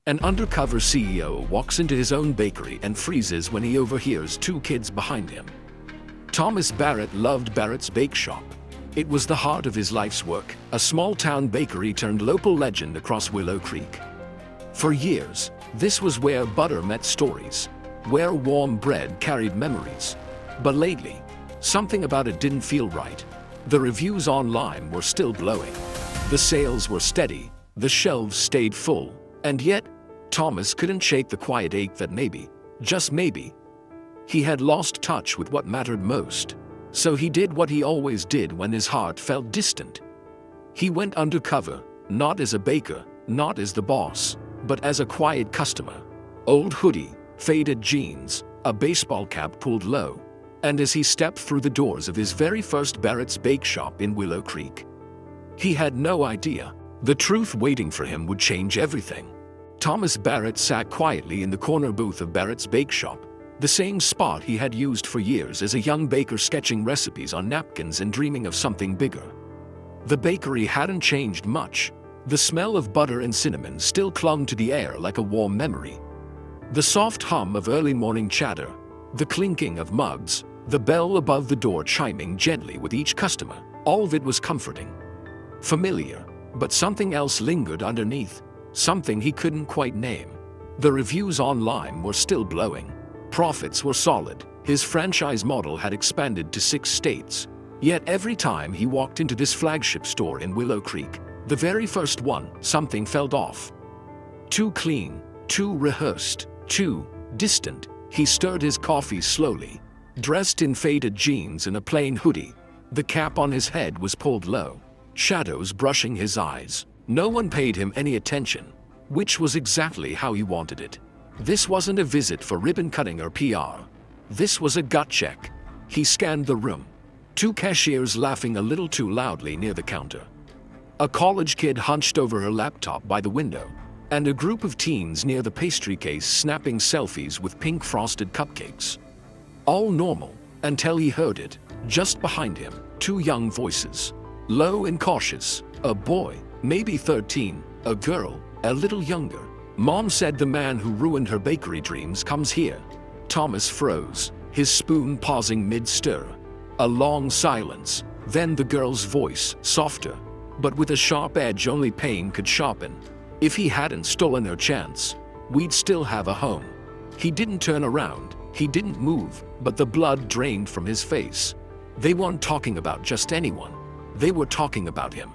An undercover CEO walks into his own bakery and freezes when he overhears two kids behind him. Thomas Barrett loved Barrett's Bakeshop. It was the heart of his life's work, a small-town bakery turned local legend across Willow Creek. For years, this was where butter met stories, where warm bread carried memories. But lately, something about it didn't feel right. The reviews online were still glowing. The sales were steady, the shelves stayed full, and yet, Thomas couldn't shake the quiet ache that maybe, just maybe, he had lost touch with what mattered most. So he did what he always did when his heart felt distant. He went undercover, not as a baker, not as the boss, but as a quiet customer. Old hoodie, faded jeans, a baseball cap pulled low. And as he stepped through the doors of his very first Barrett's Bakeshop in Willow Creek, he had no idea the truth waiting for him would change everything. Thomas Barrett sat quietly in the corner booth of Barrett's Bakeshop, the same spot he had used for years as a young baker, sketching recipes on napkins and dreaming of something bigger. The bakery hadn't changed much. The smell of butter and cinnamon still clung to the air like a warm memory. The soft hum of early morning chatter, the clinking of mugs, the bell above the door chiming gently with each customer, all of it was comforting. Familiar, but something else lingered underneath, something he couldn't quite name. The reviews online were still glowing. Profits were solid. His franchise model had expanded to 6 states. Yet every time he walked into this flagship store in Willow Creek, the very first one, something felt off. Too clean, too rehearsed, too distant. He stirred his coffee slowly. Dressed in faded jeans and a plain hoodie, the cap on his head was pulled low, shadows brushing his eyes. No one paid him any attention, which was exactly how he wanted it. This wasn't a visit for ribbon cutting or PR. This was a gut check. He scanned the room. 2 cashiers laughing a little too loudly near the counter. A college kid hunched over her laptop by the window, and a group of teens near the pastry case snapping selfies with pink frosted cupcakes. All normal, until he heard it, just behind him, 2 young voices. Low and cautious, a boy, maybe 13, a girl, a little younger. Mom said the man who ruined her bakery dreams comes here. Thomas froze, his spoon pausing mid-stir. A long silence, then the girl's voice, softer, but with a sharp edge only pain could sharpen. If he hadn't stolen her chance, we'd still have a home. He didn't turn around, he didn't move, but the blood drained from his face. They weren't talking about just anyone. They were talking about him.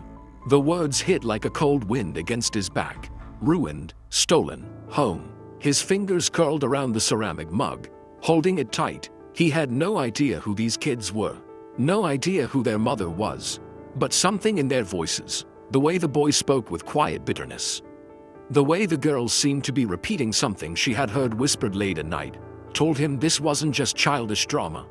The words hit like a cold wind against his back. Ruined, stolen, home. His fingers curled around the ceramic mug, holding it tight. He had no idea who these kids were, no idea who their mother was, but something in their voices, the way the boy spoke with quiet bitterness, the way the girls seemed to be repeating something she had heard whispered late at night, told him this wasn't just childish drama.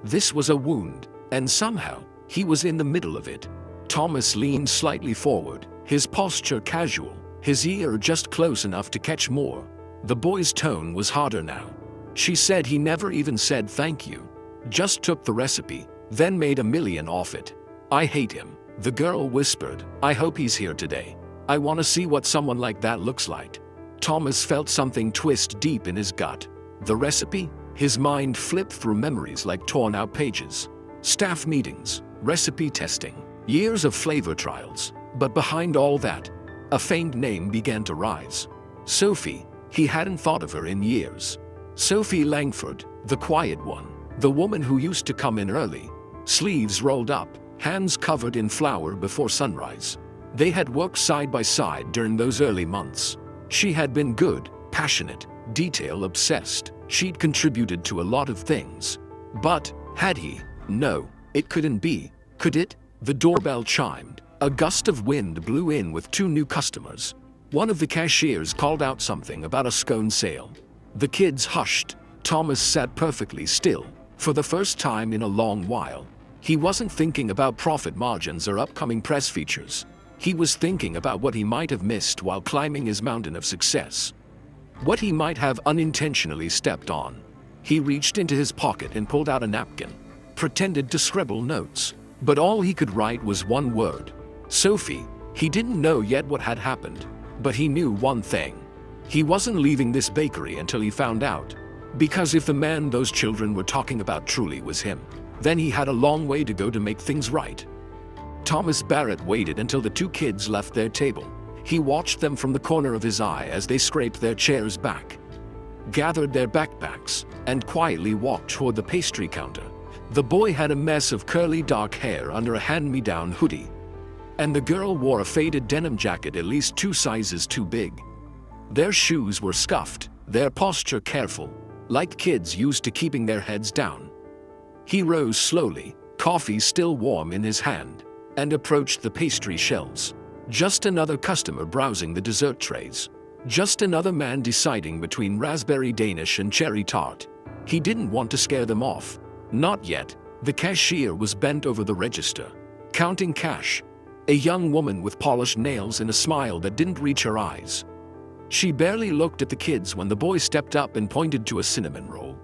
This was a wound, and somehow, he was in the middle of it. Thomas leaned slightly forward, his posture casual, his ear just close enough to catch more. The boy's tone was harder now. She said he never even said thank you, just took the recipe, then made $1 million off it. I hate him, the girl whispered. I hope he's here today. I want to see what someone like that looks like. Thomas felt something twist deep in his gut. The recipe? His mind flipped through memories like torn out pages. Staff meetings, recipe testing, years of flavor trials. But behind all that, a faint name began to rise. Sophie. He hadn't thought of her in years. Sophie Langford, the quiet one, the woman who used to come in early, sleeves rolled up, hands covered in flour before sunrise. They had worked side by side during those early months. She had been good, passionate, detail-obsessed. She'd contributed to a lot of things. But, had he? No, it couldn't be. Could it? The doorbell chimed. A gust of wind blew in with 2 new customers. One of the cashiers called out something about a scone sale. The kids hushed. Thomas sat perfectly still. For the first time in a long while, he wasn't thinking about profit margins or upcoming press features. He was thinking about what he might have missed while climbing his mountain of success. What he might have unintentionally stepped on. He reached into his pocket and pulled out a napkin, pretended to scribble notes, but all he could write was one word. Sophie. He didn't know yet what had happened, but he knew one thing. He wasn't leaving this bakery until he found out. Because if the man those children were talking about truly was him, then he had a long way to go to make things right. Thomas Barrett waited until the two kids left their table. He watched them from the corner of his eye as they scraped their chairs back, gathered their backpacks, and quietly walked toward the pastry counter. The boy had a mess of curly dark hair under a hand-me-down hoodie, and the girl wore a faded denim jacket at least 2 sizes too big. Their shoes were scuffed, their posture careful, like kids used to keeping their heads down. He rose slowly, coffee still warm in his hand, and approached the pastry shelves. Just another customer browsing the dessert trays. Just another man deciding between raspberry Danish and cherry tart. He didn't want to scare them off. Not yet. The cashier was bent over the register, counting cash. A young woman with polished nails and a smile that didn't reach her eyes. She barely looked at the kids when the boy stepped up and pointed to a cinnamon roll.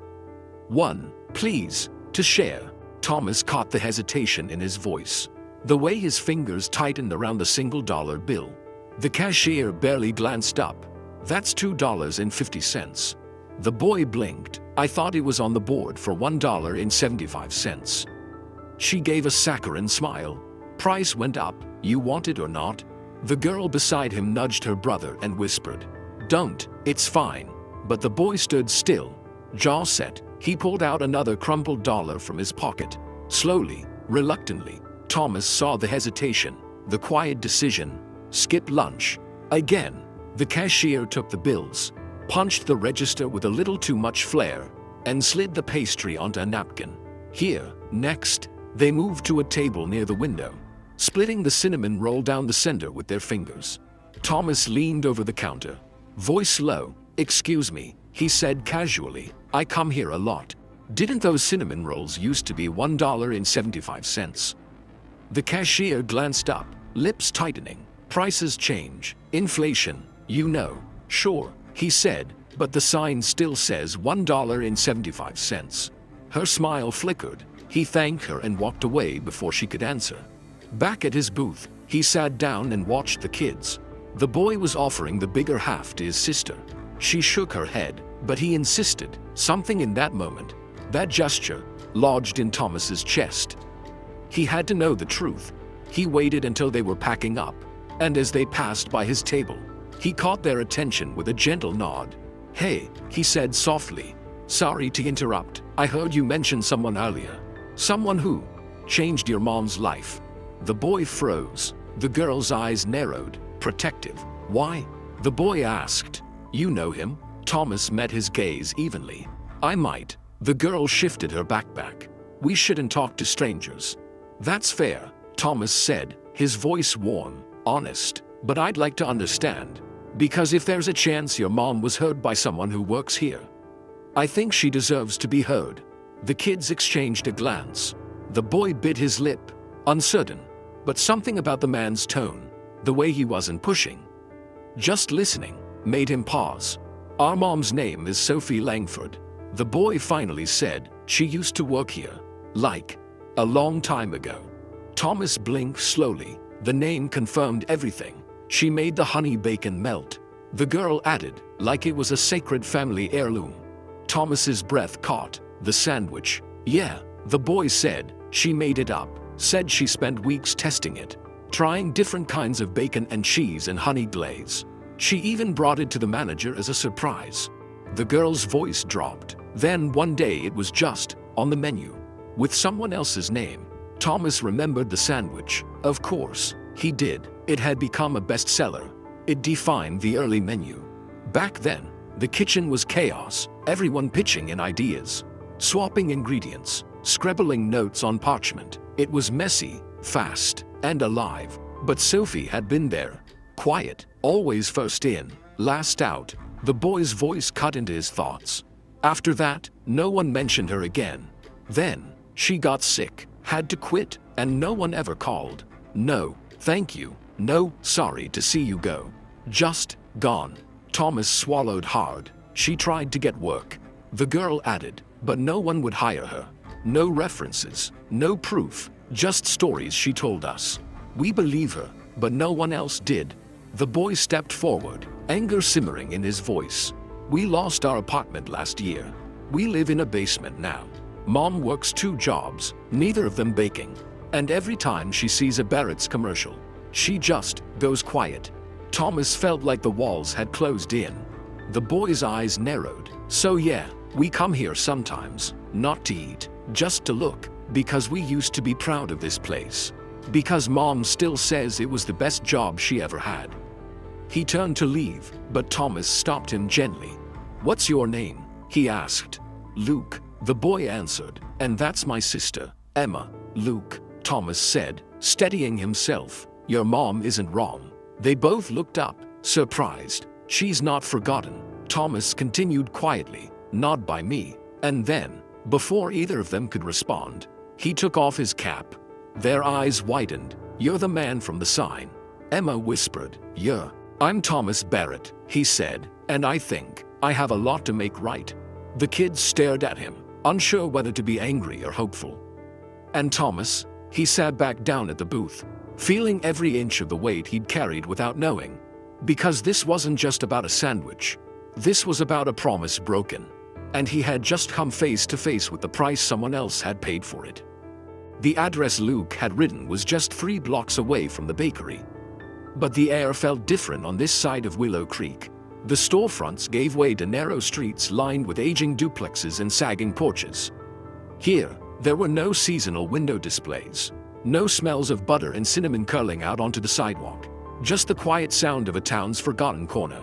"1, please, to share." Thomas caught the hesitation in his voice, the way his fingers tightened around the $1 bill. The cashier barely glanced up. "That's $2.50. The boy blinked. "I thought it was on the board for $1.75. She gave a saccharine smile. "Price went up, you want it or not?" The girl beside him nudged her brother and whispered, "Don't, it's fine." But the boy stood still, jaw set. He pulled out another crumpled dollar from his pocket. Slowly, reluctantly, Thomas saw the hesitation, the quiet decision. Skip lunch. Again, the cashier took the bills, punched the register with a little too much flair, and slid the pastry onto a napkin. "Here, next." They moved to a table near the window, splitting the cinnamon roll down the center with their fingers. Thomas leaned over the counter, voice low. "Excuse me," he said casually, "I come here a lot. Didn't those cinnamon rolls used to be $1.75? The cashier glanced up, lips tightening. "Prices change. Inflation, you know." "Sure," he said, "but the sign still says $1.75. Her smile flickered. He thanked her and walked away before she could answer. Back at his booth, he sat down and watched the kids. The boy was offering the bigger half to his sister. She shook her head, but he insisted. Something in that moment, that gesture, lodged in Thomas's chest. He had to know the truth. He waited until they were packing up, and as they passed by his table, he caught their attention with a gentle nod. "Hey," he said softly. "Sorry to interrupt. I heard you mention someone earlier. Someone who changed your mom's life." The boy froze. The girl's eyes narrowed, protective. "Why?" the boy asked. "You know him?" Thomas met his gaze evenly. "I might." The girl shifted her backpack. "We shouldn't talk to strangers." "That's fair," Thomas said, his voice warm, honest. "But I'd like to understand. Because if there's a chance your mom was heard by someone who works here, I think she deserves to be heard." The kids exchanged a glance. The boy bit his lip, uncertain. But something about the man's tone, the way he wasn't pushing, just listening, made him pause. "Our mom's name is Sophie Langford," the boy finally said. "She used to work here. Like, a long time ago." Thomas blinked slowly. The name confirmed everything. "She made the honey bacon melt," the girl added, like it was a sacred family heirloom. Thomas's breath caught. "The sandwich." "Yeah," the boy said. "She made it up. Said she spent weeks testing it, trying different kinds of bacon and cheese and honey glaze. She even brought it to the manager as a surprise." The girl's voice dropped. Then one day it was just on the menu, with someone else's name. Thomas remembered the sandwich. Of course, he did. It had become a bestseller. It defined the early menu. Back then, the kitchen was chaos, everyone pitching in ideas, swapping ingredients, scribbling notes on parchment. It was messy, fast, and alive. But Sophie had been there. Quiet, always first in, last out. The boy's voice cut into his thoughts. After that, no one mentioned her again. Then, she got sick, had to quit, and no one ever called. "No, thank you. No, sorry to see you go. Just gone." Thomas swallowed hard. "She tried to get work," the girl added, "but no one would hire her. No references, no proof, just stories she told us. We believe her, but no one else did." The boy stepped forward, anger simmering in his voice. We lost our apartment last year. We live in a basement now. Mom works 2 jobs, neither of them baking. And every time she sees a Barrett's commercial, she just goes quiet. Thomas felt like the walls had closed in. The boy's eyes narrowed. So yeah, we come here sometimes, not to eat, just to look, because we used to be proud of this place. Because Mom still says it was the best job she ever had. He turned to leave, but Thomas stopped him gently. What's your name? He asked. Luke, the boy answered, and that's my sister, Emma. Luke, Thomas said, steadying himself. Your mom isn't wrong. They both looked up, surprised. She's not forgotten, Thomas continued quietly, not by me. And then, before either of them could respond, he took off his cap. Their eyes widened. You're the man from the sign. Emma whispered. Yeah, I'm Thomas Barrett, he said, and I think I have a lot to make right. The kids stared at him, unsure whether to be angry or hopeful. And Thomas? He sat back down at the booth, feeling every inch of the weight he'd carried without knowing. Because this wasn't just about a sandwich. This was about a promise broken. And he had just come face to face with the price someone else had paid for it. The address Luke had written was just 3 blocks away from the bakery. But the air felt different on this side of Willow Creek. The storefronts gave way to narrow streets lined with aging duplexes and sagging porches. Here, there were no seasonal window displays, no smells of butter and cinnamon curling out onto the sidewalk, just the quiet sound of a town's forgotten corner.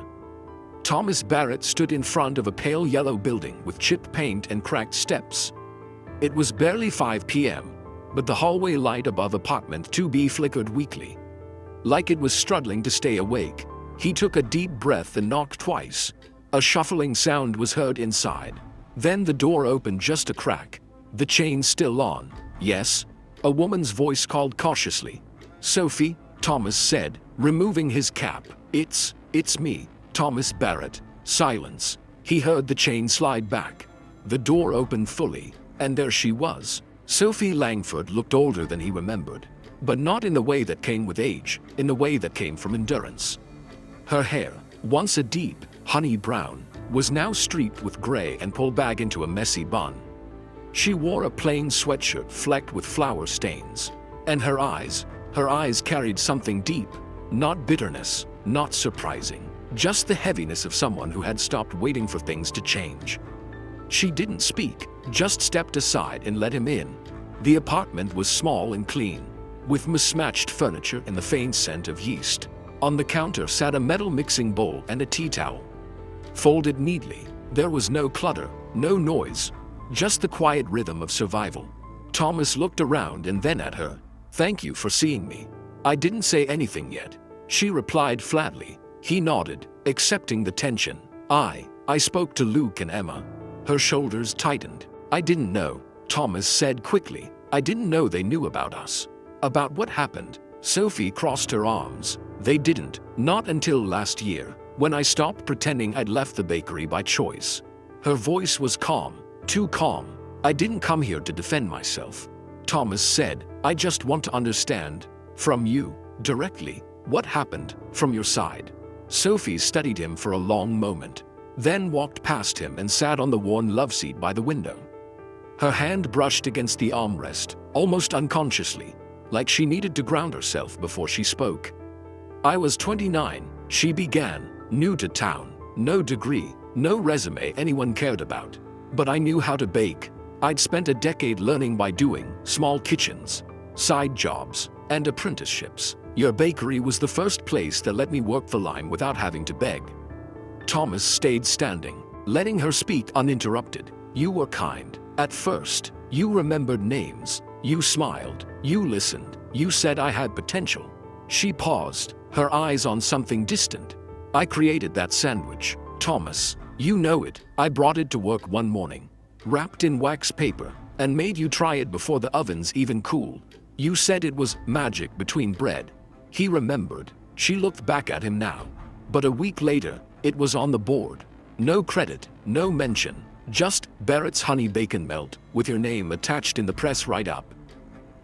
Thomas Barrett stood in front of a pale yellow building with chipped paint and cracked steps. It was barely 5 p.m., but the hallway light above apartment 2B flickered weakly. Like it was struggling to stay awake, he took a deep breath and knocked twice. A shuffling sound was heard inside. Then the door opened just a crack. The chain still on. Yes? A woman's voice called cautiously. Sophie, Thomas said, removing his cap. It's me, Thomas Barrett. Silence. He heard the chain slide back. The door opened fully, and there she was. Sophie Langford looked older than he remembered, but not in the way that came with age, in the way that came from endurance. Her hair, once a deep, honey brown, was now streaked with gray and pulled back into a messy bun. She wore a plain sweatshirt flecked with flower stains, and her eyes carried something deep, not bitterness, not surprising, just the heaviness of someone who had stopped waiting for things to change. She didn't speak, just stepped aside and let him in. The apartment was small and clean, with mismatched furniture and the faint scent of yeast. On the counter sat a metal mixing bowl and a tea towel. Folded neatly, there was no clutter, no noise, just the quiet rhythm of survival. Thomas looked around and then at her. Thank you for seeing me. I didn't say anything yet, she replied flatly. He nodded, accepting the tension. I spoke to Luke and Emma. Her shoulders tightened. I didn't know, Thomas said quickly. I didn't know they knew about us. About what happened? Sophie crossed her arms. They didn't, not until last year, when I stopped pretending I'd left the bakery by choice. Her voice was calm, too calm. I didn't come here to defend myself, Thomas said. I just want to understand, from you, directly, what happened, from your side. Sophie studied him for a long moment, then walked past him and sat on the worn love seat by the window. Her hand brushed against the armrest, almost unconsciously, like she needed to ground herself before she spoke. I was 29, she began, new to town, no degree, no resume anyone cared about. But I knew how to bake. I'd spent a decade learning by doing, small kitchens, side jobs, and apprenticeships. Your bakery was the first place that let me work the line without having to beg. Thomas stayed standing, letting her speak uninterrupted. You were kind. At first, you remembered names. You smiled. You listened. You said I had potential. She paused, her eyes on something distant. I created that sandwich, Thomas. You know it. I brought it to work one morning, wrapped in wax paper, and made you try it before the ovens even cooled. You said it was magic between bread. He remembered. She looked back at him now. But a week later, it was on the board. No credit, no mention, just Barrett's honey bacon melt with your name attached in the press write-up.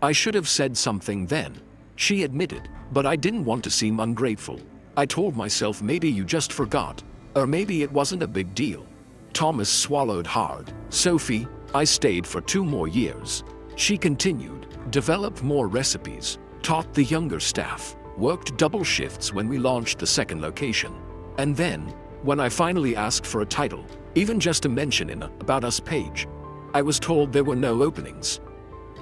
I should have said something then, she admitted, but I didn't want to seem ungrateful. I told myself maybe you just forgot, or maybe it wasn't a big deal. Thomas swallowed hard. Sophie, I stayed for 2 more years. She continued, developed more recipes, taught the younger staff, worked double shifts when we launched the second location. And then, when I finally asked for a title, even just a mention in a About Us page, I was told there were no openings.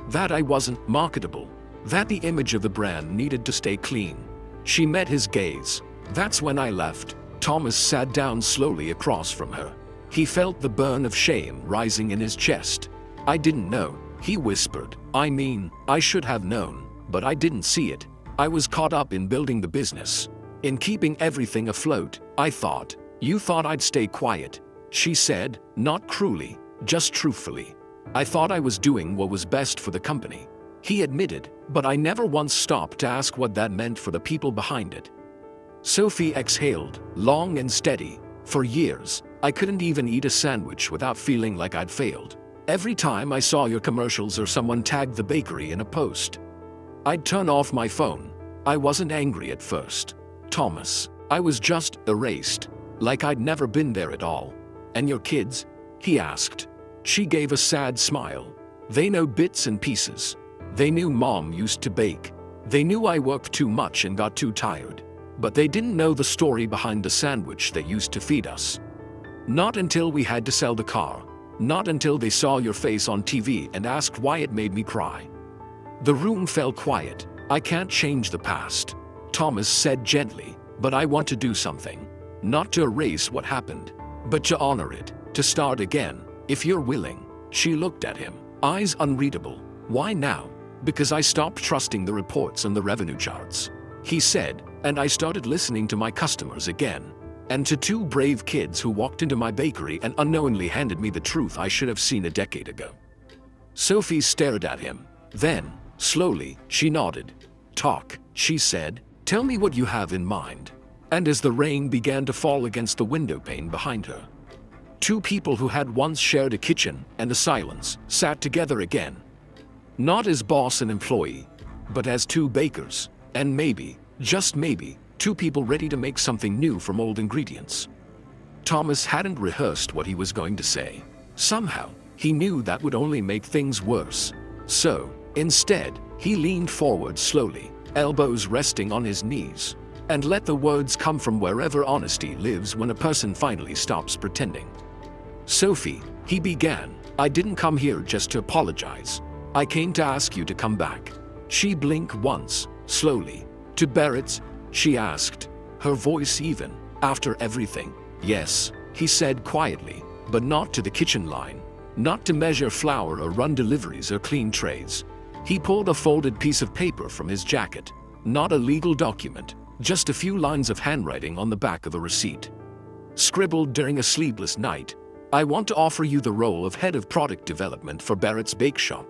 That I wasn't marketable. That the image of the brand needed to stay clean. She met his gaze. That's when I left. Thomas sat down slowly across from her. He felt the burn of shame rising in his chest. I didn't know, he whispered. I mean, I should have known, but I didn't see it. I was caught up in building the business, in keeping everything afloat. I thought, you thought I'd stay quiet, she said, not cruelly, just truthfully. I thought I was doing what was best for the company. He admitted, but I never once stopped to ask what that meant for the people behind it. Sophie exhaled, long and steady. For years, I couldn't even eat a sandwich without feeling like I'd failed. Every time I saw your commercials or someone tagged the bakery in a post, I'd turn off my phone. I wasn't angry at first, Thomas. I was just erased, like I'd never been there at all. And your kids? He asked. She gave a sad smile. They know bits and pieces. They knew Mom used to bake. They knew I worked too much and got too tired. But they didn't know the story behind the sandwich that used to feed us. Not until we had to sell the car. Not until they saw your face on TV and asked why it made me cry. The room fell quiet. I can't change the past, Thomas said gently, but I want to do something. Not to erase what happened, but to honor it, to start again, if you're willing. She looked at him, eyes unreadable. Why now? Because I stopped trusting the reports and the revenue charts, he said, and I started listening to my customers again. And to 2 brave kids who walked into my bakery and unknowingly handed me the truth I should have seen a decade ago. Sophie stared at him. Then, slowly, she nodded. Talk, she said. Tell me what you have in mind. And as the rain began to fall against the window pane behind her, 2 people who had once shared a kitchen and a silence sat together again. Not as boss and employee, but as 2 bakers, and maybe, just maybe, 2 people ready to make something new from old ingredients. Thomas hadn't rehearsed what he was going to say. Somehow, he knew that would only make things worse. So, instead, he leaned forward slowly, elbows resting on his knees, and let the words come from wherever honesty lives when a person finally stops pretending. Sophie, he began, I didn't come here just to apologize. I came to ask you to come back. She blinked once, slowly. To Barrett's, she asked, her voice even. After everything? Yes, he said quietly, but not to the kitchen line. Not to measure flour or run deliveries or clean trays. He pulled a folded piece of paper from his jacket. Not a legal document, just a few lines of handwriting on the back of a receipt. Scribbled during a sleepless night. I want to offer you the role of head of product development for Barrett's Bakeshop.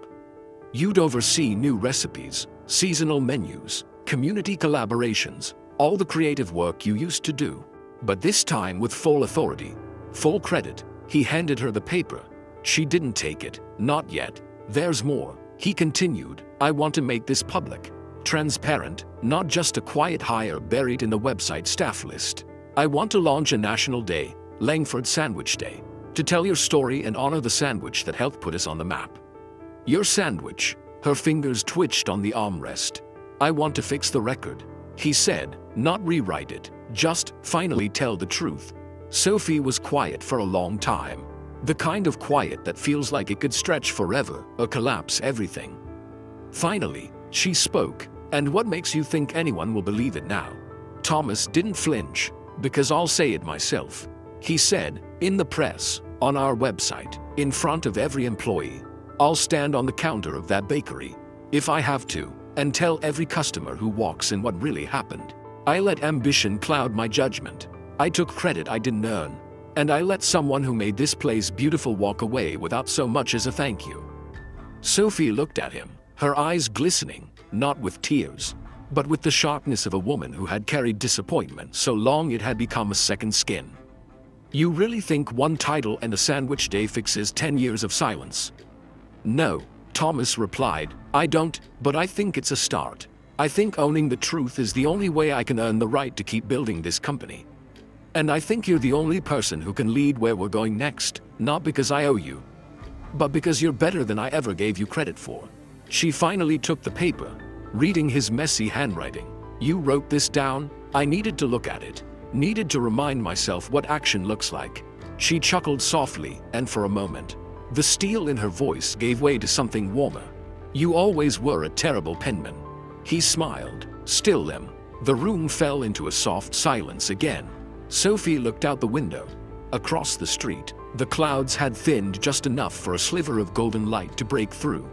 You'd oversee new recipes, seasonal menus, community collaborations, all the creative work you used to do. But this time with full authority, full credit. He handed her the paper. She didn't take it, not yet. There's more, he continued. I want to make this public, transparent, not just a quiet hire buried in the website staff list. I want to launch a national day, Langford Sandwich Day, to tell your story and honor the sandwich that helped put us on the map. Your sandwich. Her fingers twitched on the armrest. I want to fix the record, he said, not rewrite it, just finally tell the truth. Sophie was quiet for a long time. The kind of quiet that feels like it could stretch forever or collapse everything. Finally, she spoke, and what makes you think anyone will believe it now? Thomas didn't flinch, because I'll say it myself. He said, in the press, on our website, in front of every employee. I'll stand on the counter of that bakery, if I have to, and tell every customer who walks in what really happened. I let ambition cloud my judgment. I took credit I didn't earn. And I let someone who made this place beautiful walk away without so much as a thank you. Sophie looked at him, her eyes glistening, not with tears, but with the sharpness of a woman who had carried disappointment so long it had become a second skin. You really think one title and a sandwich day fixes 10 years of silence? No, Thomas replied, I don't, but I think it's a start. I think owning the truth is the only way I can earn the right to keep building this company. And I think you're the only person who can lead where we're going next, not because I owe you, but because you're better than I ever gave you credit for." She finally took the paper, reading his messy handwriting. "You wrote this down?" I needed to look at it, needed to remind myself what action looks like. She chuckled softly, and for a moment, the steel in her voice gave way to something warmer. "You always were a terrible penman." He smiled. Still them. The room fell into a soft silence again. Sophie looked out the window. Across the street, the clouds had thinned just enough for a sliver of golden light to break through,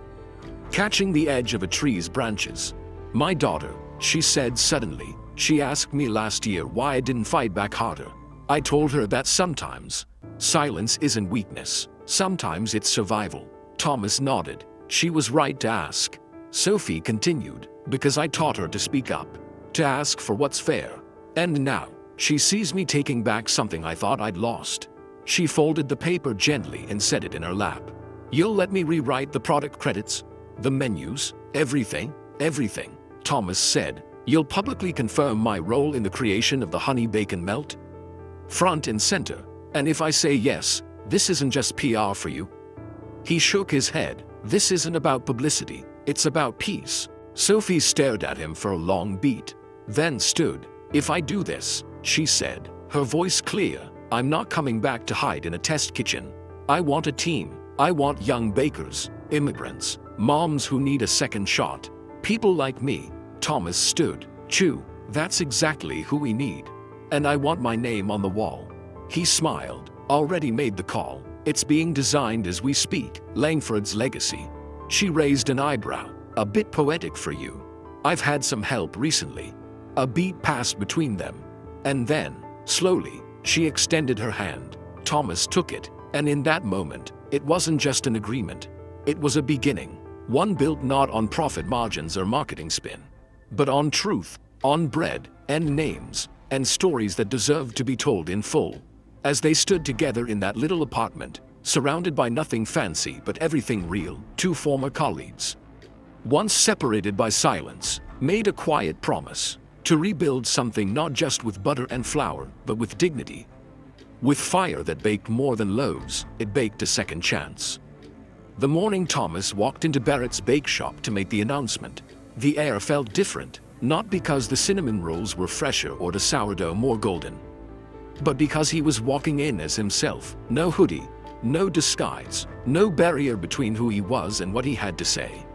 catching the edge of a tree's branches. "My daughter," she said suddenly. "She asked me last year why I didn't fight back harder. I told her that sometimes silence isn't weakness. Sometimes it's survival." Thomas nodded. "She was right to ask." Sophie continued, "Because I taught her to speak up, to ask for what's fair. And now, she sees me taking back something I thought I'd lost." She folded the paper gently and set it in her lap. "You'll let me rewrite the product credits? The menus? Everything?" "Everything," Thomas said. "You'll publicly confirm my role in the creation of the honey bacon melt? Front and center. And if I say yes, this isn't just PR for you?" He shook his head. "This isn't about publicity. It's about peace." Sophie stared at him for a long beat, then stood. "If I do this," she said, her voice clear, "I'm not coming back to hide in a test kitchen. I want a team. I want young bakers, immigrants, moms who need a second shot. People like me." Thomas stood. "Chew, that's exactly who we need. And I want my name on the wall." He smiled. "Already made the call. It's being designed as we speak. Langford's legacy." She raised an eyebrow. "A bit poetic for you." "I've had some help recently." A beat passed between them. And then, slowly, she extended her hand. Thomas took it, and in that moment, it wasn't just an agreement. It was a beginning. One built not on profit margins or marketing spin, but on truth, on bread, and names, and stories that deserved to be told in full. As they stood together in that little apartment, surrounded by nothing fancy but everything real, two former colleagues, once separated by silence, made a quiet promise to rebuild something not just with butter and flour, but with dignity. With fire that baked more than loaves, it baked a second chance. The morning Thomas walked into Barrett's Bakeshop to make the announcement, the air felt different, not because the cinnamon rolls were fresher or the sourdough more golden, but because he was walking in as himself. No hoodie, no disguise, no barrier between who he was and what he had to say.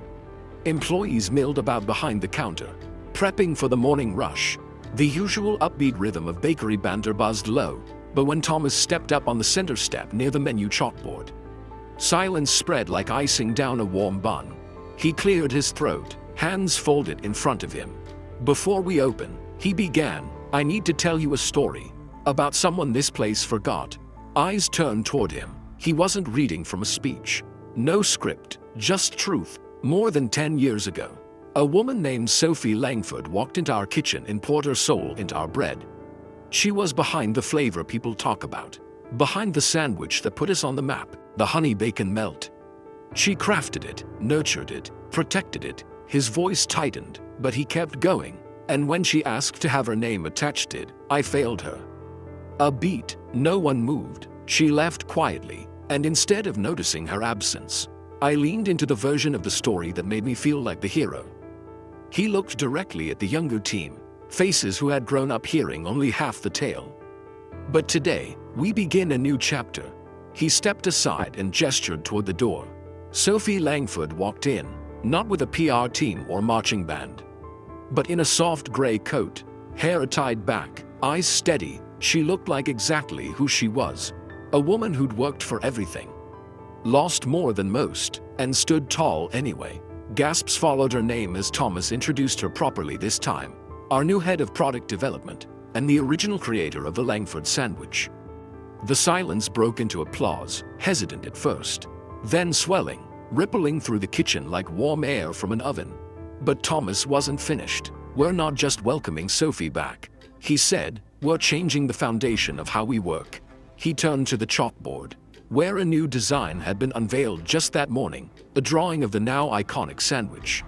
Employees milled about behind the counter, prepping for the morning rush. The usual upbeat rhythm of bakery banter buzzed low, but when Thomas stepped up on the center step near the menu chalkboard, silence spread like icing down a warm bun. He cleared his throat, hands folded in front of him. "Before we open," he began, "I need to tell you a story about someone this place forgot." Eyes turned toward him. He wasn't reading from a speech. No script, just truth. More than 10 years ago, a woman named Sophie Langford walked into our kitchen and poured her soul into our bread. She was behind the flavor people talk about, behind the sandwich that put us on the map, the honey bacon melt. She crafted it, nurtured it, protected it. His voice tightened, but he kept going. And when she asked to have her name attached to it, I failed her. A beat, no one moved. She left quietly, and instead of noticing her absence, I leaned into the version of the story that made me feel like the hero. He looked directly at the younger team, faces who had grown up hearing only half the tale. "But today, we begin a new chapter." He stepped aside and gestured toward the door. Sophie Langford walked in, not with a PR team or marching band, but in a soft gray coat, hair tied back, eyes steady. She looked like exactly who she was, a woman who'd worked for everything, lost more than most, and stood tall anyway. Gasps followed her name as Thomas introduced her properly this time. Our new head of product development, and the original creator of the Langford sandwich. The silence broke into applause, hesitant at first, then swelling, rippling through the kitchen like warm air from an oven. But Thomas wasn't finished. "We're not just welcoming Sophie back," he said, "we're changing the foundation of how we work." He turned to the chalkboard, where a new design had been unveiled just that morning, a drawing of the now iconic sandwich.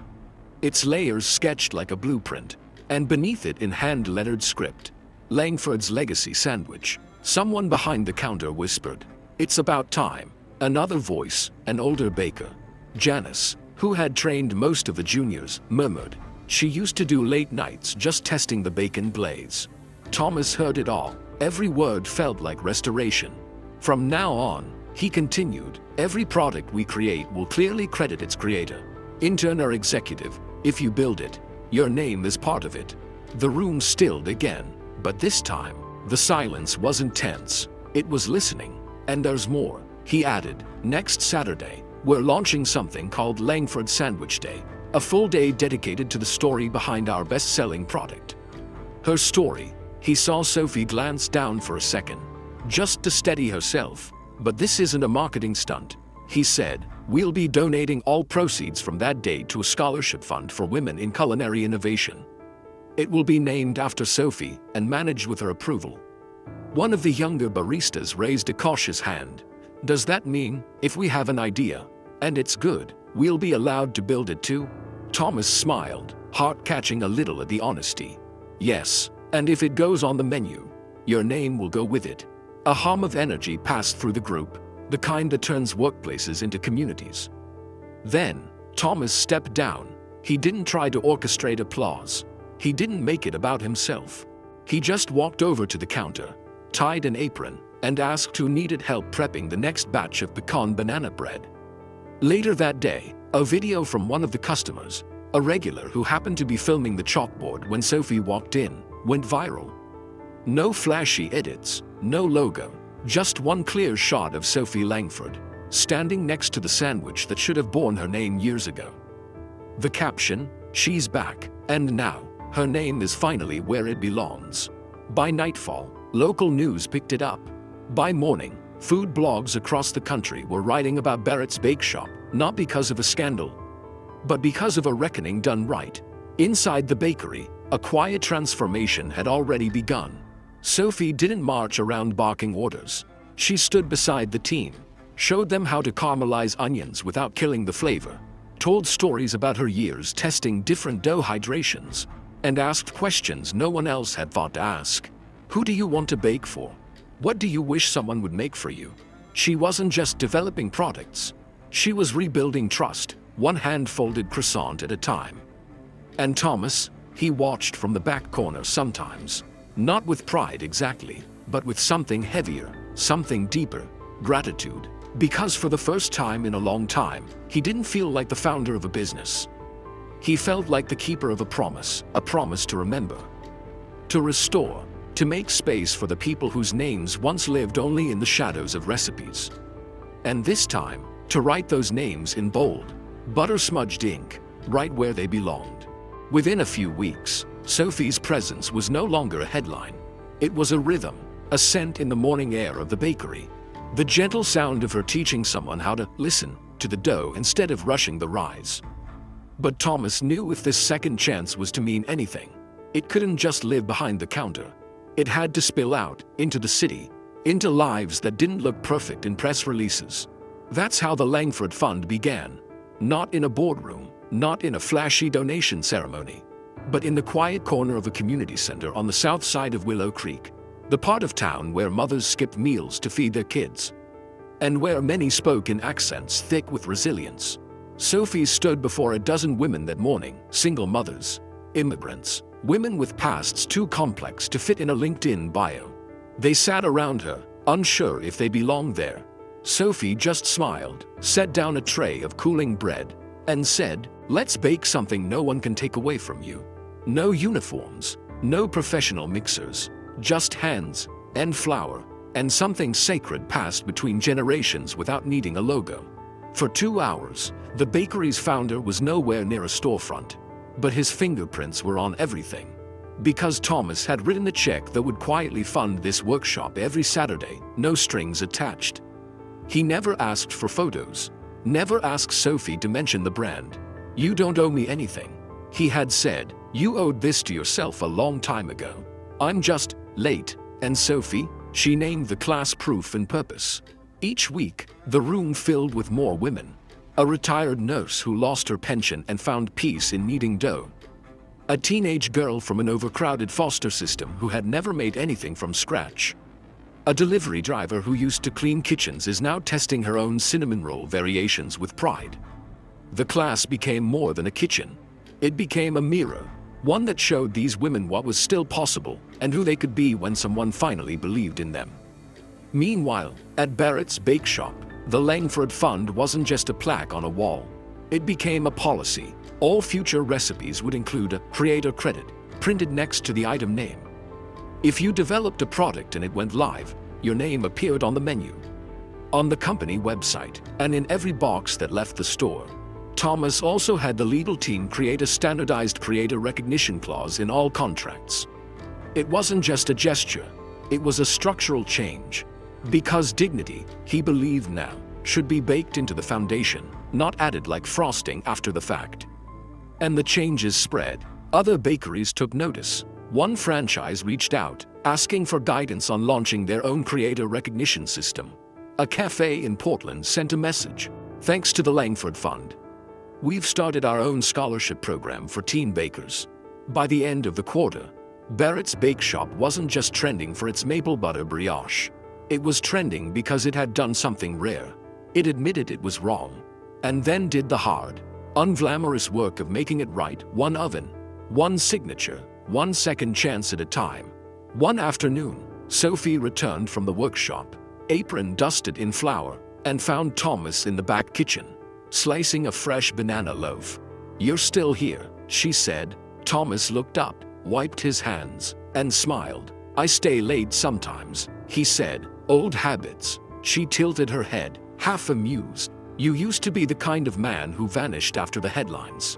its layers sketched like a blueprint, and beneath it in hand-lettered script, Langford's Legacy Sandwich. Someone behind the counter whispered, "It's about time." Another voice, an older baker, Janice, who had trained most of the juniors, murmured, "She used to do late nights just testing the bacon glaze." Thomas heard it all. Every word felt like restoration. "From now on," he continued, "every product we create will clearly credit its creator. Intern or executive, if you build it, your name is part of it." The room stilled again, but this time, the silence wasn't tense. It was listening. "And there's more," he added. "Next Saturday, we're launching something called Langford Sandwich Day, a full day dedicated to the story behind our best-selling product." Her story. He saw Sophie glance down for a second, just to steady herself. "But this isn't a marketing stunt," he said. "We'll be donating all proceeds from that day to a scholarship fund for women in culinary innovation. It will be named after Sophie and managed with her approval." One of the younger baristas raised a cautious hand. "Does that mean, if we have an idea, and it's good, we'll be allowed to build it too?" Thomas smiled, heart catching a little at the honesty. "Yes, and if it goes on the menu, your name will go with it." A hum of energy passed through the group, the kind that turns workplaces into communities. Then, Thomas stepped down. He didn't try to orchestrate applause. He didn't make it about himself. He just walked over to the counter, tied an apron, and asked who needed help prepping the next batch of pecan banana bread. Later that day, a video from one of the customers, a regular who happened to be filming the chalkboard when Sophie walked in, went viral. No flashy edits, no logo, just one clear shot of Sophie Langford, standing next to the sandwich that should have borne her name years ago. The caption, "She's back, and now, her name is finally where it belongs." By nightfall, local news picked it up. By morning, food blogs across the country were writing about Barrett's Bakeshop, not because of a scandal, but because of a reckoning done right. Inside the bakery, a quiet transformation had already begun. Sophie didn't march around barking orders. She stood beside the team, showed them how to caramelize onions without killing the flavor, told stories about her years testing different dough hydrations, and asked questions no one else had thought to ask. Who do you want to bake for? What do you wish someone would make for you? She wasn't just developing products. She was rebuilding trust, one hand-folded croissant at a time. And Thomas, he watched from the back corner sometimes, not with pride exactly, but with something heavier, something deeper, gratitude. Because for the first time in a long time, he didn't feel like the founder of a business. He felt like the keeper of a promise to remember, to restore, to make space for the people whose names once lived only in the shadows of recipes. And this time, to write those names in bold, butter-smudged ink, right where they belonged. Within a few weeks, Sophie's presence was no longer a headline. It was a rhythm, a scent in the morning air of the bakery. The gentle sound of her teaching someone how to listen to the dough instead of rushing the rise. But Thomas knew if this second chance was to mean anything, it couldn't just live behind the counter. It had to spill out into the city, into lives that didn't look perfect in press releases. That's how the Langford Fund began. Not in a boardroom, not in a flashy donation ceremony, but in the quiet corner of a community center on the south side of Willow Creek, the part of town where mothers skipped meals to feed their kids, and where many spoke in accents thick with resilience. Sophie stood before a dozen women that morning, single mothers, immigrants, women with pasts too complex to fit in a LinkedIn bio. They sat around her, unsure if they belonged there. Sophie just smiled, set down a tray of cooling bread, and said, "Let's bake something no one can take away from you. No uniforms, no professional mixers, just hands and flour, and something sacred passed between generations without needing a logo." For 2 hours, the bakery's founder was nowhere near a storefront, but his fingerprints were on everything. Because Thomas had written a check that would quietly fund this workshop every Saturday, no strings attached. He never asked for photos, never asked Sophie to mention the brand. "You don't owe me anything," he had said. "You owed this to yourself a long time ago. I'm just late." And Sophie, she named the class Proof and Purpose. Each week, the room filled with more women. A retired nurse who lost her pension and found peace in kneading dough. A teenage girl from an overcrowded foster system who had never made anything from scratch. A delivery driver who used to clean kitchens is now testing her own cinnamon roll variations with pride. The class became more than a kitchen. It became a mirror, one that showed these women what was still possible and who they could be when someone finally believed in them. Meanwhile, at Barrett's Bakeshop, the Langford Fund wasn't just a plaque on a wall. It became a policy. All future recipes would include a creator credit printed next to the item name. If you developed a product and it went live, your name appeared on the menu, on the company website, and in every box that left the store. Thomas also had the legal team create a standardized creator recognition clause in all contracts. It wasn't just a gesture, it was a structural change. Because dignity, he believed now, should be baked into the foundation, not added like frosting after the fact. And the changes spread. Other bakeries took notice. One franchise reached out, asking for guidance on launching their own creator recognition system. A cafe in Portland sent a message. Thanks to the Langford Fund, we've started our own scholarship program for teen bakers. By the end of the quarter, Barrett's Bakeshop wasn't just trending for its maple butter brioche. It was trending because it had done something rare. It admitted it was wrong, and then did the hard, unglamorous work of making it right, one oven, one signature, one second chance at a time. One afternoon, Sophie returned from the workshop, apron dusted in flour, and found Thomas in the back kitchen, slicing a fresh banana loaf. "You're still here," she said. Thomas looked up, wiped his hands, and smiled. "I stay late sometimes," he said. "Old habits." She tilted her head, half amused. "You used to be the kind of man who vanished after the headlines."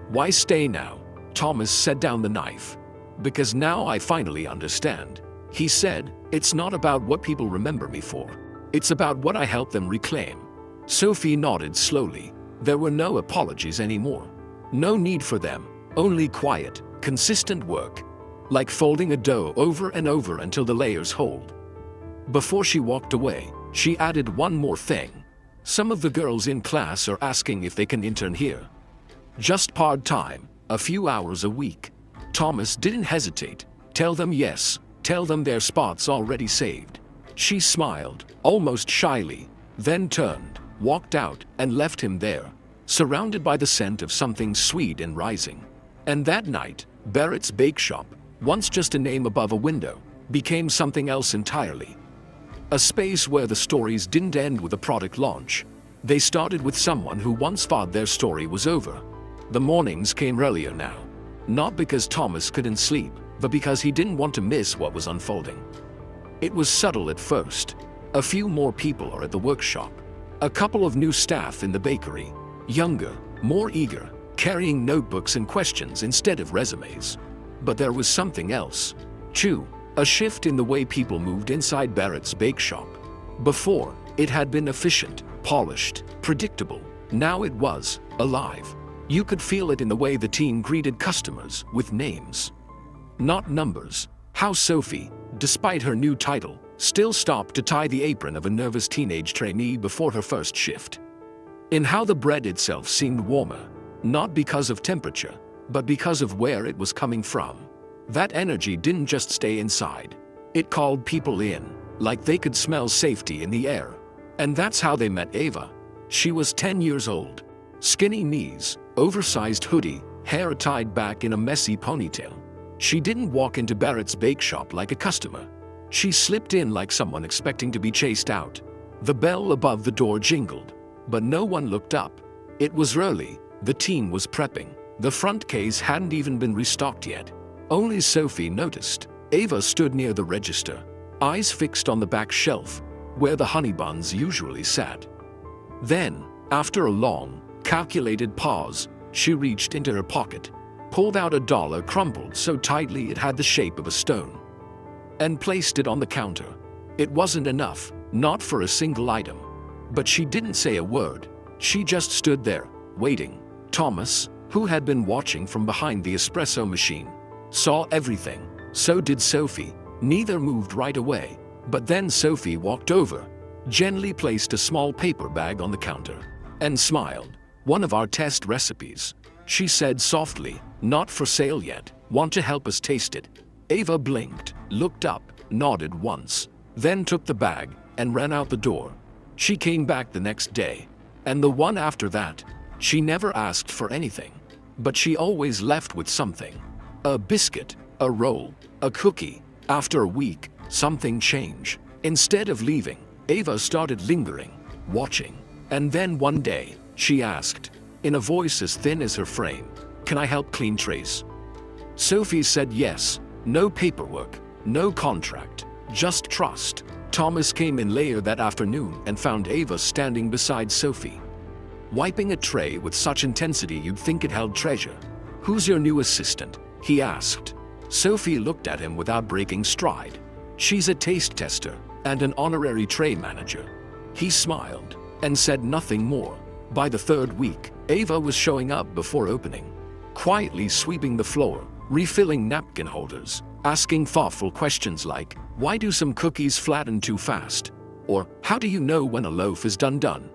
"Why stay now?" Thomas set down the knife. "Because now I finally understand," he said. "It's not about what people remember me for. It's about what I help them reclaim." Sophie nodded slowly. There were no apologies anymore. No need for them, only quiet, consistent work. Like folding a dough over and over until the layers hold. Before she walked away, she added one more thing. "Some of the girls in class are asking if they can intern here. Just part-time, a few hours a week." Thomas didn't hesitate. "Tell them yes, tell them their spot's already saved." She smiled, almost shyly, then turned, walked out, and left him there, surrounded by the scent of something sweet and rising. And that night, Barrett's Bakeshop, once just a name above a window, became something else entirely. A space where the stories didn't end with a product launch. They started with someone who once thought their story was over. The mornings came earlier now. Not because Thomas couldn't sleep, but because he didn't want to miss what was unfolding. It was subtle at first. A few more people are at the workshop. A couple of new staff in the bakery. Younger, more eager, carrying notebooks and questions instead of resumes. But there was something else. A shift in the way people moved inside Barrett's Bakeshop. Before, it had been efficient, polished, predictable. Now it was alive. You could feel it in the way the team greeted customers with names, not numbers. How Sophie, despite her new title, still stopped to tie the apron of a nervous teenage trainee before her first shift. In how the bread itself seemed warmer, not because of temperature, but because of where it was coming from. That energy didn't just stay inside. It called people in, like they could smell safety in the air. And that's how they met Ava. She was 10 years old. Skinny knees, oversized hoodie, hair tied back in a messy ponytail. She didn't walk into Barrett's Bakeshop like a customer. She slipped in like someone expecting to be chased out. The bell above the door jingled, but no one looked up. It was early. The team was prepping. The front case hadn't even been restocked yet. Only Sophie noticed. Ava stood near the register, eyes fixed on the back shelf, where the honey buns usually sat. Then, after a long, calculated pause, she reached into her pocket, pulled out $1 crumpled so tightly it had the shape of a stone, and placed it on the counter. It wasn't enough, not for a single item. But she didn't say a word. She just stood there, waiting. Thomas, who had been watching from behind the espresso machine, saw everything. So did Sophie. Neither moved right away. But then Sophie walked over, gently placed a small paper bag on the counter. and smiled. "One of our test recipes," she said softly. "Not for sale yet. Want to help us taste it?" Ava blinked, looked up, nodded once, then took the bag and ran out the door. She came back the next day, and the one after that. She never asked for anything, but she always left with something. A biscuit, a roll, a cookie. After a week, something changed. Instead of leaving, Ava started lingering, watching. And then one day, she asked, in a voice as thin as her frame, "Can I help clean trays?" Sophie said yes. No paperwork, no contract, just trust. Thomas came in later that afternoon and found Ava standing beside Sophie, wiping a tray with such intensity you'd think it held treasure. "Who's your new assistant?" he asked. Sophie looked at him without breaking stride. "She's a taste tester and an honorary tray manager." He smiled and said nothing more. By the third week, Ava was showing up before opening, quietly sweeping the floor, refilling napkin holders, asking thoughtful questions like, "Why do some cookies flatten too fast?" Or, "How do you know when a loaf is done?"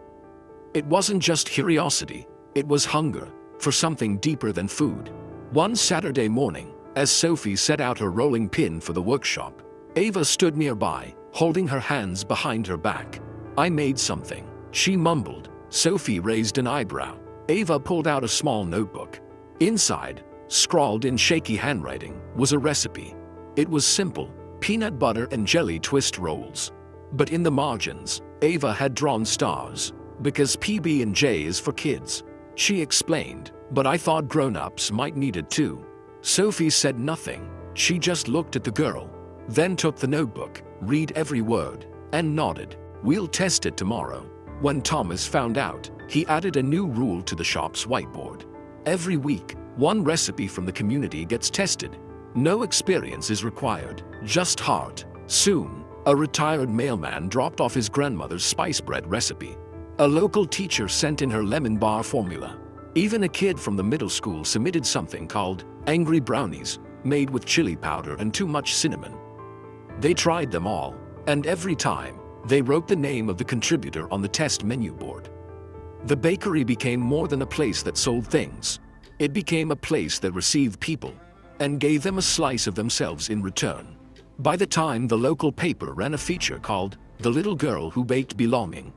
It wasn't just curiosity, it was hunger for something deeper than food. One Saturday morning, as Sophie set out her rolling pin for the workshop, Ava stood nearby, holding her hands behind her back. "I made something," she mumbled. Sophie raised an eyebrow. Ava pulled out a small notebook. Inside, scrawled in shaky handwriting, was a recipe. It was simple: peanut butter and jelly twist rolls. But in the margins, Ava had drawn stars, because PB&J is for kids. She explained, "But I thought grown-ups might need it too." Sophie said nothing. She just looked at the girl, then took the notebook, read every word, and nodded. "We'll test it tomorrow." When Thomas found out, he added a new rule to the shop's whiteboard. Every week, one recipe from the community gets tested. No experience is required, just heart. Soon, a retired mailman dropped off his grandmother's spice bread recipe. A local teacher sent in her lemon bar formula. Even a kid from the middle school submitted something called angry brownies, made with chili powder and too much cinnamon. They tried them all, and every time, they wrote the name of the contributor on the test menu board. The bakery became more than a place that sold things. It became a place that received people and gave them a slice of themselves in return. By the time the local paper ran a feature called "The Little Girl Who Baked Belonging,"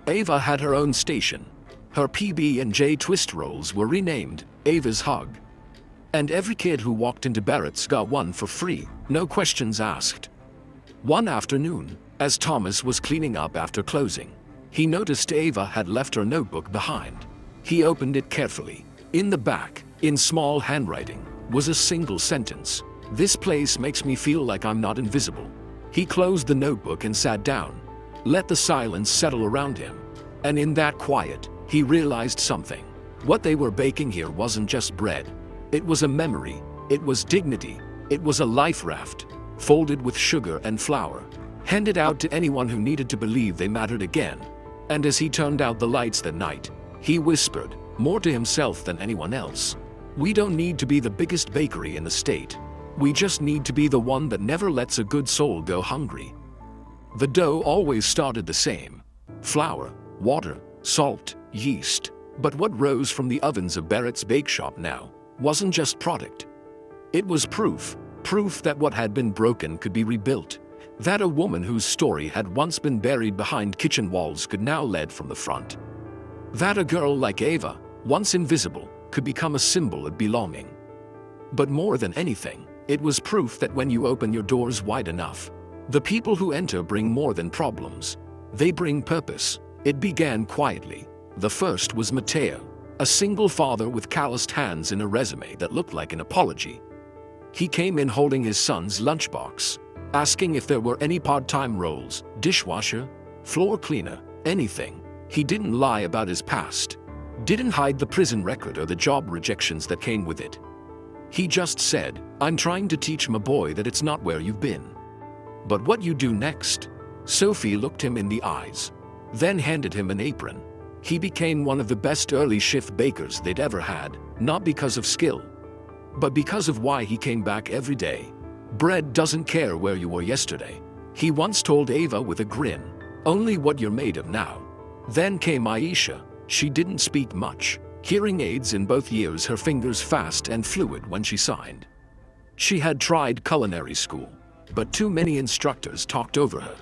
Ava had her own station. Her PB&J twist rolls were renamed Ava's Hug. And every kid who walked into Barrett's got one for free, no questions asked. One afternoon, as Thomas was cleaning up after closing, he noticed Ava had left her notebook behind. He opened it carefully. In the back, in small handwriting, was a single sentence: "This place makes me feel like I'm not invisible." He closed the notebook and sat down, let the silence settle around him. And in that quiet, he realized something. What they were baking here wasn't just bread. It was a memory, it was dignity, it was a life raft, folded with sugar and flour, handed out to anyone who needed to believe they mattered again. And as he turned out the lights that night, he whispered, more to himself than anyone else, "We don't need to be the biggest bakery in the state. We just need to be the one that never lets a good soul go hungry." The dough always started the same: flour, water, salt, yeast. But what rose from the ovens of Barrett's Bakeshop now wasn't just product. It was proof that what had been broken could be rebuilt, that a woman whose story had once been buried behind kitchen walls could now lead from the front, that a girl like Ava, once invisible, could become a symbol of belonging. But more than anything, it was proof that when you open your doors wide enough, the people who enter bring more than problems. They bring purpose. It began quietly. The first was Mateo, a single father with calloused hands and a resume that looked like an apology. He came in holding his son's lunchbox, asking if there were any part-time roles, dishwasher, floor cleaner, anything. He didn't lie about his past, didn't hide the prison record or the job rejections that came with it. He just said, "I'm trying to teach my boy that it's not where you've been, but what you do next." Sophie looked him in the eyes, then handed him an apron. He became one of the best early shift bakers they'd ever had, not because of skill, but because of why he came back every day. "Bread doesn't care where you were yesterday," he once told Ava with a grin, "only what you're made of now." Then came Aisha, She didn't speak much, hearing aids in both ears, her fingers fast and fluid when she signed. She had tried culinary school, but too many instructors talked over her.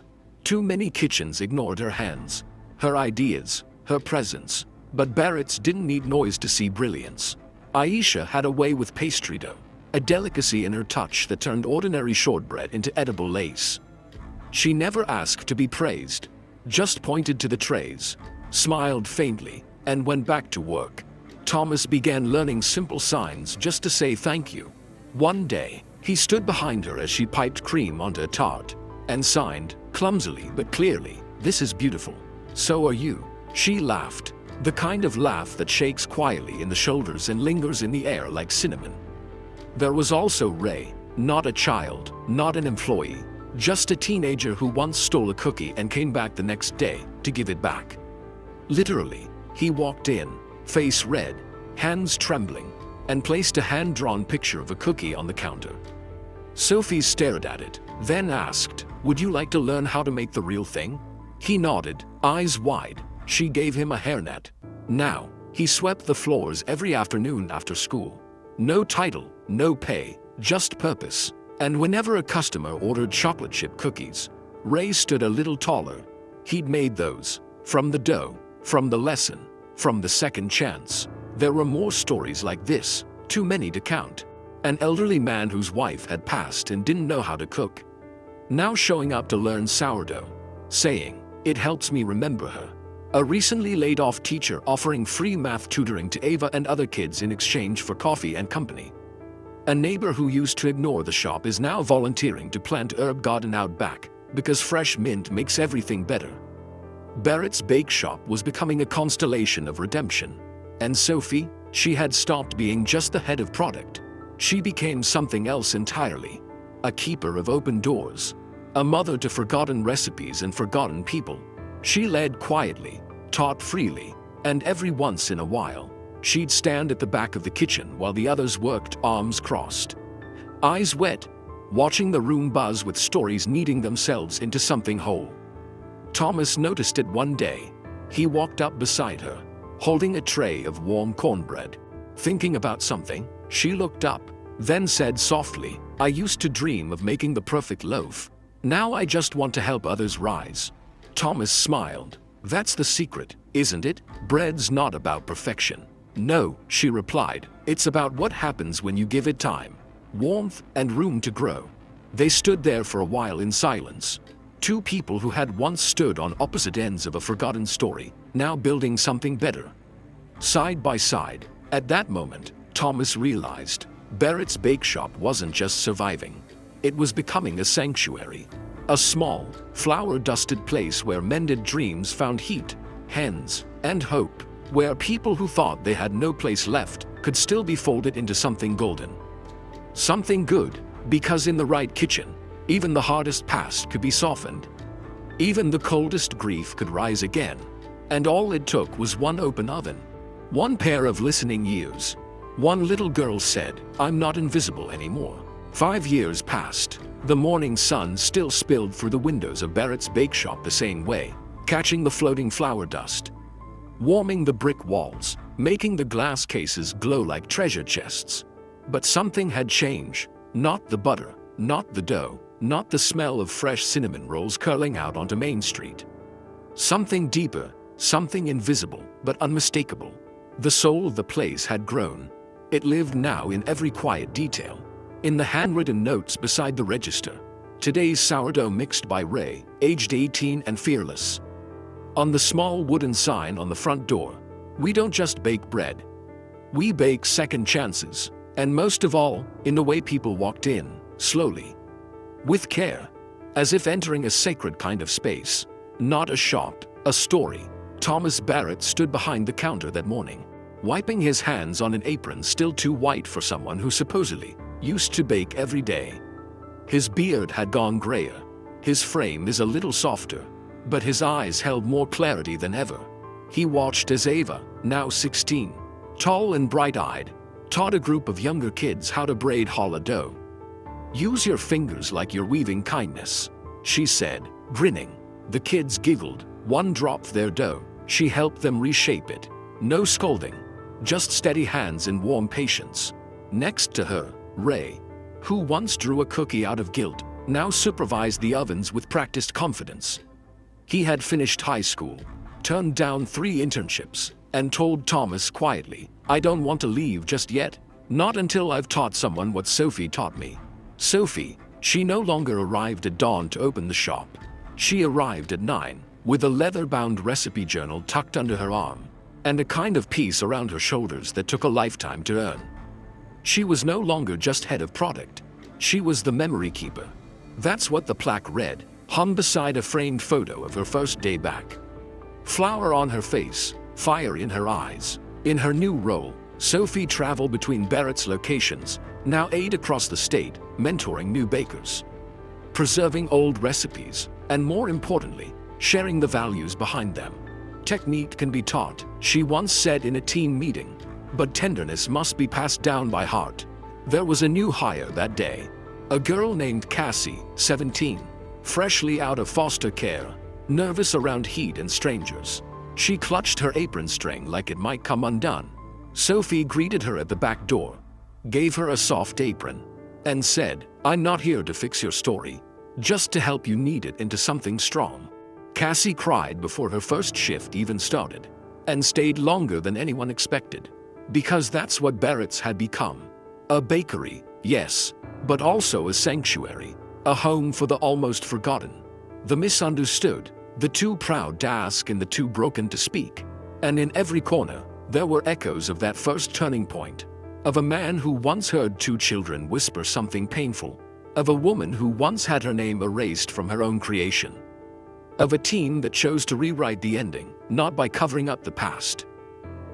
Too many kitchens ignored her hands, her ideas, her presence. But Barrett's didn't need noise to see brilliance. Aisha had a way with pastry dough, a delicacy in her touch that turned ordinary shortbread into edible lace. She never asked to be praised, just pointed to the trays, smiled faintly, and went back to work. Thomas began learning simple signs just to say thank you. One day, he stood behind her as she piped cream onto a tart, and signed, clumsily but clearly, "This is beautiful. So are you." She laughed, the kind of laugh that shakes quietly in the shoulders and lingers in the air like cinnamon. There was also Ray, not a child, not an employee, just a teenager who once stole a cookie and came back the next day to give it back. Literally, he walked in, face red, hands trembling, and placed a hand-drawn picture of a cookie on the counter. Sophie stared at it, then asked, "Would you like to learn how to make the real thing?" He nodded, eyes wide. She gave him a hairnet. Now, he swept the floors every afternoon after school. No title, no pay, just purpose. And whenever a customer ordered chocolate chip cookies, Ray stood a little taller. He'd made those, from the dough, from the lesson, from the second chance. There were more stories like this, too many to count. An elderly man whose wife had passed and didn't know how to cook, now showing up to learn sourdough, saying, "It helps me remember her." A recently laid-off teacher offering free math tutoring to Ava and other kids in exchange for coffee and company. A neighbor who used to ignore the shop is now volunteering to plant herb garden out back, because fresh mint makes everything better. Barrett's Bakeshop was becoming a constellation of redemption. And Sophie, she had stopped being just the head of product. She became something else entirely. A keeper of open doors. A mother to forgotten recipes and forgotten people. She led quietly, taught freely, and every once in a while, she'd stand at the back of the kitchen while the others worked, arms crossed, eyes wet, watching the room buzz with stories kneading themselves into something whole. Thomas noticed it one day. He walked up beside her, holding a tray of warm cornbread. Thinking about something, she looked up, then said softly, "I used to dream of making the perfect loaf. Now I just want to help others rise." Thomas smiled. "That's the secret, isn't it? Bread's not about perfection." "No," she replied. "It's about what happens when you give it time, warmth, and room to grow." They stood there for a while in silence. Two people who had once stood on opposite ends of a forgotten story, now building something better. Side by side. At that moment, Thomas realized Barrett's Bakeshop wasn't just surviving. It was becoming a sanctuary. A small, flower-dusted place where mended dreams found heat, hands, and hope. Where people who thought they had no place left could still be folded into something golden. Something good, because in the right kitchen, even the hardest past could be softened. Even the coldest grief could rise again. And all it took was one open oven. One pair of listening ears. One little girl said, "I'm not invisible anymore." 5 years passed. The morning sun still spilled through the windows of Barrett's Bakeshop the same way, catching the floating flour dust, warming the brick walls, making the glass cases glow like treasure chests. But something had changed. Not the butter, not the dough, not the smell of fresh cinnamon rolls curling out onto Main Street. Something deeper, something invisible but unmistakable. The soul of the place had grown. It lived now in every quiet detail. In the handwritten notes beside the register. "Today's sourdough mixed by Ray, aged 18 and fearless." On the small wooden sign on the front door. "We don't just bake bread. We bake second chances." And most of all, in the way people walked in, slowly. With care. As if entering a sacred kind of space. Not a shop, a story. Thomas Barrett stood behind the counter that morning, wiping his hands on an apron still too white for someone who supposedly used to bake every day. His beard had gone grayer. His frame is a little softer, but his eyes held more clarity than ever. He watched as Ava, now 16, tall and bright-eyed, taught a group of younger kids how to braid challah dough. "Use your fingers like you're weaving kindness," she said, grinning. The kids giggled. One dropped their dough. She helped them reshape it. No scolding, just steady hands and warm patience. Next to her, Ray, who once drew a cookie out of guilt, now supervised the ovens with practiced confidence. He had finished high school, turned down 3 internships, and told Thomas quietly, "I don't want to leave just yet, not until I've taught someone what Sophie taught me." Sophie, she no longer arrived at dawn to open the shop. She arrived at 9, with a leather-bound recipe journal tucked under her arm, and a kind of peace around her shoulders that took a lifetime to earn. She was no longer just head of product. She was the memory keeper. That's what the plaque read, hung beside a framed photo of her first day back. Flour on her face, fire in her eyes. In her new role, Sophie traveled between Barrett's locations, now 8 across the state, mentoring new bakers, preserving old recipes, and more importantly, sharing the values behind them. Technique can be taught, she once said in a team meeting, but tenderness must be passed down by heart. There was a new hire that day. A girl named Cassie, 17, freshly out of foster care, nervous around heat and strangers. She clutched her apron string like it might come undone. Sophie greeted her at the back door, gave her a soft apron, and said, "I'm not here to fix your story, just to help you knead it into something strong." Cassie cried before her first shift even started, and stayed longer than anyone expected, because that's what Barrett's had become. A bakery, yes, but also a sanctuary, a home for the almost forgotten, the misunderstood, the too proud to ask and the too broken to speak. And in every corner, there were echoes of that first turning point, of a man who once heard 2 children whisper something painful, of a woman who once had her name erased from her own creation, of a team that chose to rewrite the ending, not by covering up the past,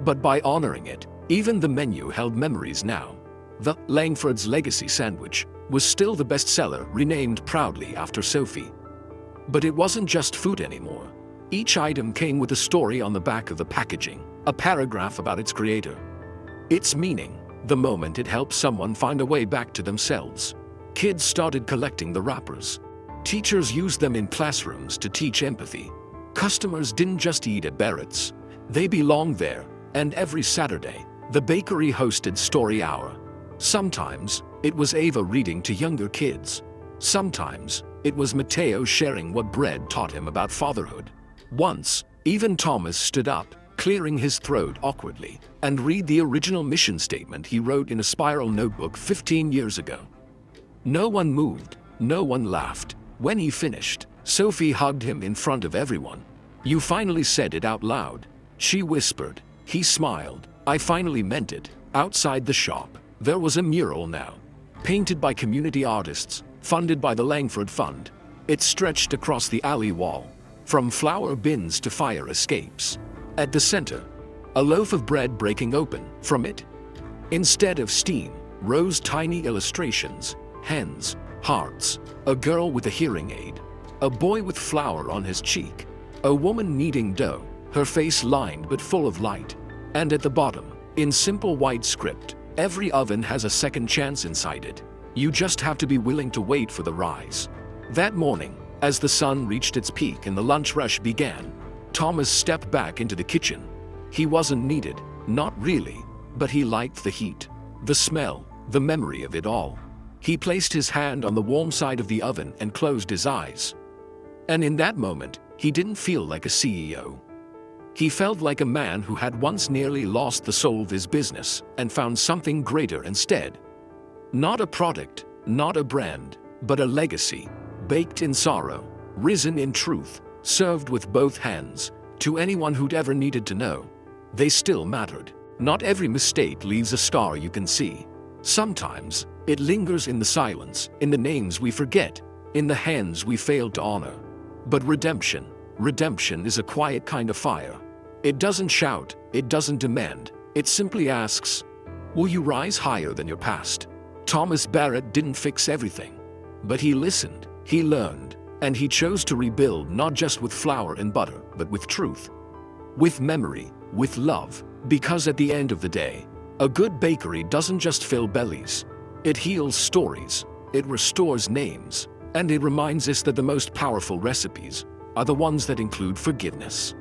but by honoring it. Even the menu held memories now. The Langford's Legacy sandwich was still the bestseller, renamed proudly after Sophie. But it wasn't just food anymore. Each item came with a story on the back of the packaging, a paragraph about its creator, its meaning, the moment it helped someone find a way back to themselves. Kids started collecting the wrappers. Teachers used them in classrooms to teach empathy. Customers didn't just eat at Barrett's, they belonged there, and every Saturday, the bakery hosted Story Hour. Sometimes, it was Ava reading to younger kids. Sometimes, it was Mateo sharing what bread taught him about fatherhood. Once, even Thomas stood up, clearing his throat awkwardly, and read the original mission statement he wrote in a spiral notebook 15 years ago. No one moved, no one laughed. When he finished, Sophie hugged him in front of everyone. "You finally said it out loud," she whispered. He smiled. "I finally meant it." Outside the shop, there was a mural now, painted by community artists, funded by the Langford Fund. It stretched across the alley wall, from flour bins to fire escapes. At the center, a loaf of bread breaking open. From it, instead of steam, rose tiny illustrations, hens, hearts, a girl with a hearing aid, a boy with flour on his cheek, a woman kneading dough, her face lined but full of light. And at the bottom, in simple white script, "Every oven has a second chance inside it. You just have to be willing to wait for the rise." That morning, as the sun reached its peak and the lunch rush began, Thomas stepped back into the kitchen. He wasn't needed, not really, but he liked the heat, the smell, the memory of it all. He placed his hand on the warm side of the oven and closed his eyes. And in that moment, he didn't feel like a CEO. He felt like a man who had once nearly lost the soul of his business and found something greater instead. Not a product, not a brand, but a legacy, baked in sorrow, risen in truth, served with both hands, to anyone who'd ever needed to know. They still mattered. Not every mistake leaves a scar you can see. Sometimes, it lingers in the silence, in the names we forget, in the hands we failed to honor. But redemption is a quiet kind of fire. It doesn't shout, it doesn't demand, it simply asks, will you rise higher than your past? Thomas Barrett didn't fix everything, but he listened, he learned, and he chose to rebuild not just with flour and butter, but with truth, with memory, with love, because at the end of the day, a good bakery doesn't just fill bellies. It heals stories, it restores names, and it reminds us that the most powerful recipes are the ones that include forgiveness.